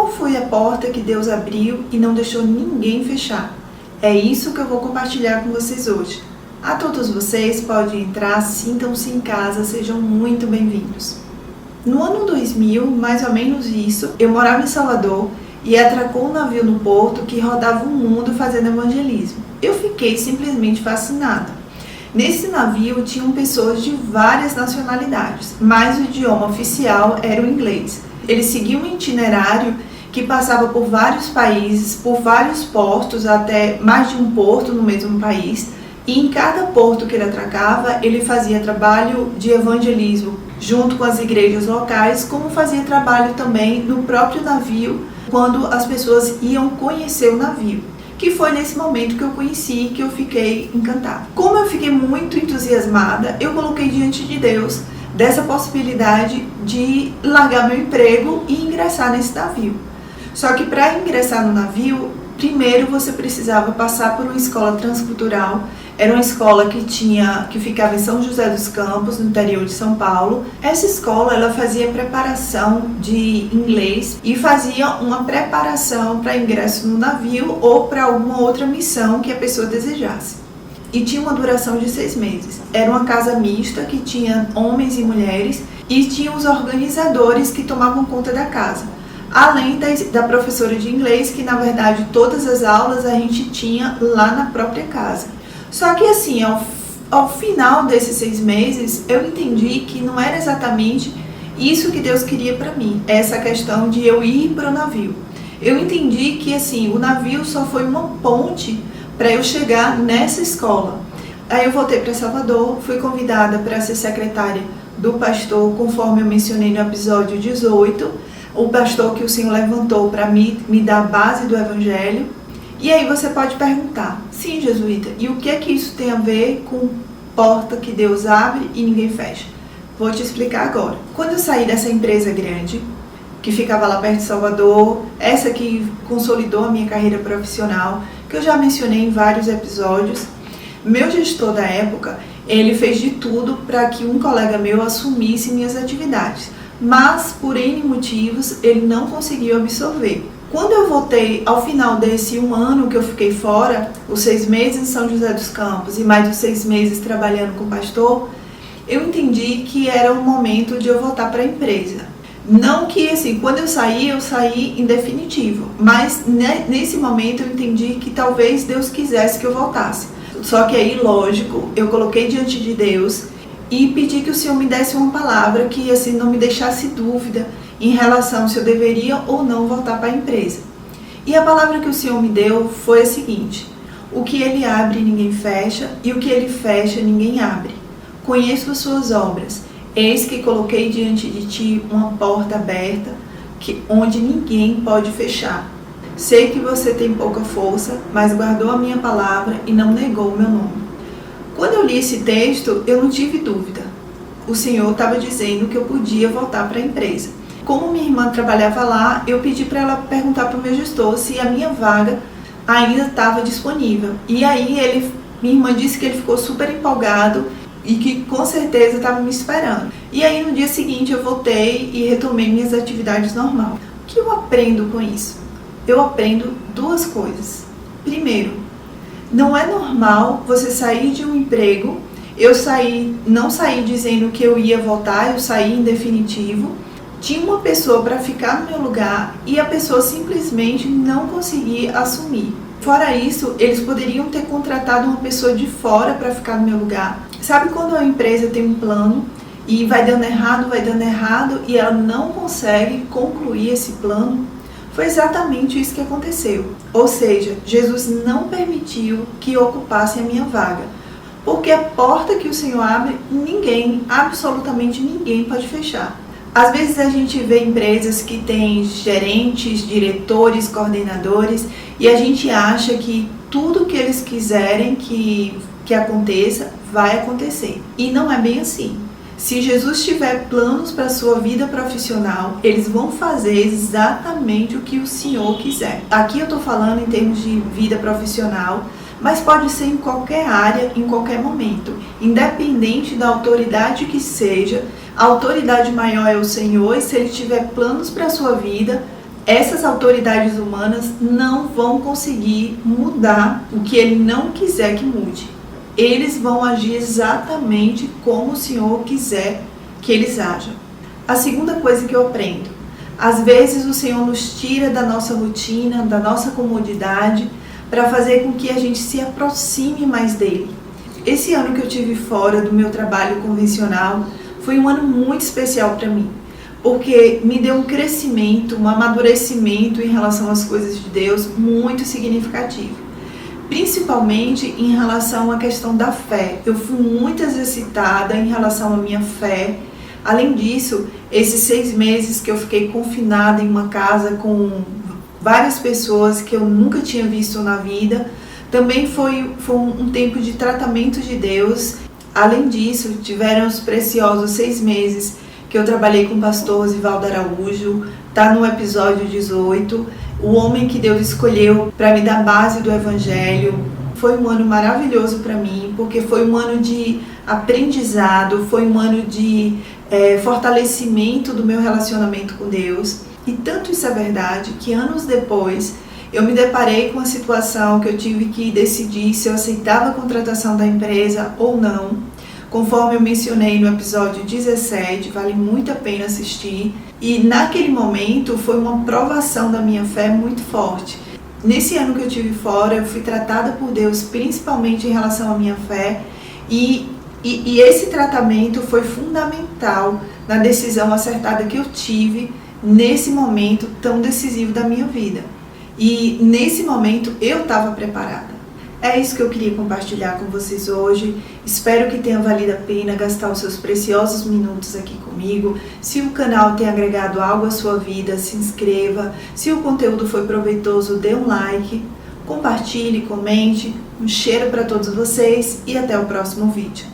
Qual foi a porta que Deus abriu e não deixou ninguém fechar? É isso que eu vou compartilhar com vocês hoje. A todos vocês podem entrar, sintam-se em casa, sejam muito bem-vindos. No ano 2000, mais ou menos isso, eu morava em Salvador e atracou um navio no porto que rodava o mundo fazendo evangelismo. Eu fiquei simplesmente fascinada. Nesse navio tinham pessoas de várias nacionalidades, mas o idioma oficial era o inglês. Ele seguia um itinerário que passava por vários países, por vários portos, até mais de um porto no mesmo país. E em cada porto que ele atracava, ele fazia trabalho de evangelismo junto com as igrejas locais, como fazia trabalho também no próprio navio, quando as pessoas iam conhecer o navio. Que foi nesse momento que eu conheci, que eu fiquei encantada. Como eu fiquei muito entusiasmada, eu coloquei diante de Deus dessa possibilidade de largar meu emprego e ingressar nesse navio. Só que para ingressar no navio, primeiro você precisava passar por uma escola transcultural. Era uma escola que ficava em São José dos Campos, no interior de São Paulo. Essa escola ela fazia preparação de inglês e fazia uma preparação para ingresso no navio ou para alguma outra missão que a pessoa desejasse. E tinha uma duração de 6 meses. Era uma casa mista que tinha homens e mulheres e tinha os organizadores que tomavam conta da casa. Além da professora de inglês, que na verdade todas as aulas a gente tinha lá na própria casa. Só que assim, ao final desses 6 meses, eu entendi que não era exatamente isso que Deus queria para mim, essa questão de eu ir para o navio. Eu entendi que assim, o navio só foi uma ponte para eu chegar nessa escola. Aí eu voltei para Salvador, fui convidada para ser secretária do pastor, conforme eu mencionei no episódio 18, o pastor que o Senhor levantou para me dar a base do Evangelho. E aí você pode perguntar, sim, jesuíta, e o que é que isso tem a ver com porta que Deus abre e ninguém fecha? Vou te explicar agora. Quando eu saí dessa empresa grande, que ficava lá perto de Salvador, essa que consolidou a minha carreira profissional, que eu já mencionei em vários episódios, meu gestor da época, ele fez de tudo para que um colega meu assumisse minhas atividades, mas por N motivos ele não conseguiu absorver. Quando eu voltei ao final desse 1 ano que eu fiquei fora, os 6 meses em São José dos Campos e mais os 6 meses trabalhando com o pastor, eu entendi que era o momento de eu voltar para a empresa. Não que assim, quando eu saí em definitivo, mas nesse momento eu entendi que talvez Deus quisesse que eu voltasse. Só que aí, lógico, eu coloquei diante de Deus e pedi que o Senhor me desse uma palavra que assim não me deixasse dúvida em relação se eu deveria ou não voltar para a empresa. E a palavra que o Senhor me deu foi a seguinte: o que Ele abre ninguém fecha, e o que Ele fecha ninguém abre. Conheço as suas obras, eis que coloquei diante de ti uma porta aberta, onde ninguém pode fechar. Sei que você tem pouca força, mas guardou a minha palavra e não negou o meu nome. Quando eu li esse texto, eu não tive dúvida. O Senhor estava dizendo que eu podia voltar para a empresa. Como minha irmã trabalhava lá, eu pedi para ela perguntar para o meu gestor se a minha vaga ainda estava disponível. E aí minha irmã disse que ele ficou super empolgado e que com certeza estava me esperando. E aí no dia seguinte eu voltei e retomei minhas atividades normais. O que eu aprendo com isso? Eu aprendo 2 coisas. Primeiro, não é normal você sair de um emprego. Não saí dizendo que eu ia voltar, eu saí em definitivo. Tinha uma pessoa para ficar no meu lugar e a pessoa simplesmente não conseguia assumir. Fora isso, eles poderiam ter contratado uma pessoa de fora para ficar no meu lugar. Sabe quando a empresa tem um plano e vai dando errado e ela não consegue concluir esse plano? Foi exatamente isso que aconteceu. Ou seja, Jesus não permitiu que ocupasse a minha vaga. Porque a porta que o Senhor abre, absolutamente ninguém pode fechar. Às vezes a gente vê empresas que têm gerentes, diretores, coordenadores e a gente acha que tudo que eles quiserem que aconteça, vai acontecer. E não é bem assim. Se Jesus tiver planos para a sua vida profissional, eles vão fazer exatamente o que o Senhor quiser. Aqui eu estou falando em termos de vida profissional, mas pode ser em qualquer área, em qualquer momento. Independente da autoridade que seja, a autoridade maior é o Senhor, e se Ele tiver planos para a sua vida, essas autoridades humanas não vão conseguir mudar o que Ele não quiser que mude. Eles vão agir exatamente como o Senhor quiser que eles ajam. A segunda coisa que eu aprendo: às vezes o Senhor nos tira da nossa rotina, da nossa comodidade, para fazer com que a gente se aproxime mais dele. Esse ano que eu tive fora do meu trabalho convencional foi um ano muito especial para mim, porque me deu um crescimento, um amadurecimento em relação às coisas de Deus muito significativo. Principalmente em relação à questão da fé. Eu fui muito exercitada em relação à minha fé. Além disso, esses 6 meses que eu fiquei confinada em uma casa com várias pessoas que eu nunca tinha visto na vida, também foi um tempo de tratamento de Deus. Além disso, tiveram os preciosos 6 meses que eu trabalhei com o pastor Zivaldo Araújo, tá no episódio 18, o homem que Deus escolheu para me dar base do Evangelho. Foi um ano maravilhoso para mim, porque foi um ano de aprendizado, foi um ano de fortalecimento do meu relacionamento com Deus. E tanto isso é verdade que anos depois eu me deparei com a situação que eu tive que decidir se eu aceitava a contratação da empresa ou não. Conforme eu mencionei no episódio 17, vale muito a pena assistir. E naquele momento foi uma provação da minha fé muito forte. Nesse ano que eu tive fora, eu fui tratada por Deus principalmente em relação à minha fé. E esse tratamento foi fundamental na decisão acertada que eu tive nesse momento tão decisivo da minha vida. E nesse momento eu estava preparada. É isso que eu queria compartilhar com vocês hoje. Espero que tenha valido a pena gastar os seus preciosos minutos aqui comigo. Se o canal tem agregado algo à sua vida, se inscreva. Se o conteúdo foi proveitoso, dê um like, compartilhe, comente. Um cheiro para todos vocês e até o próximo vídeo.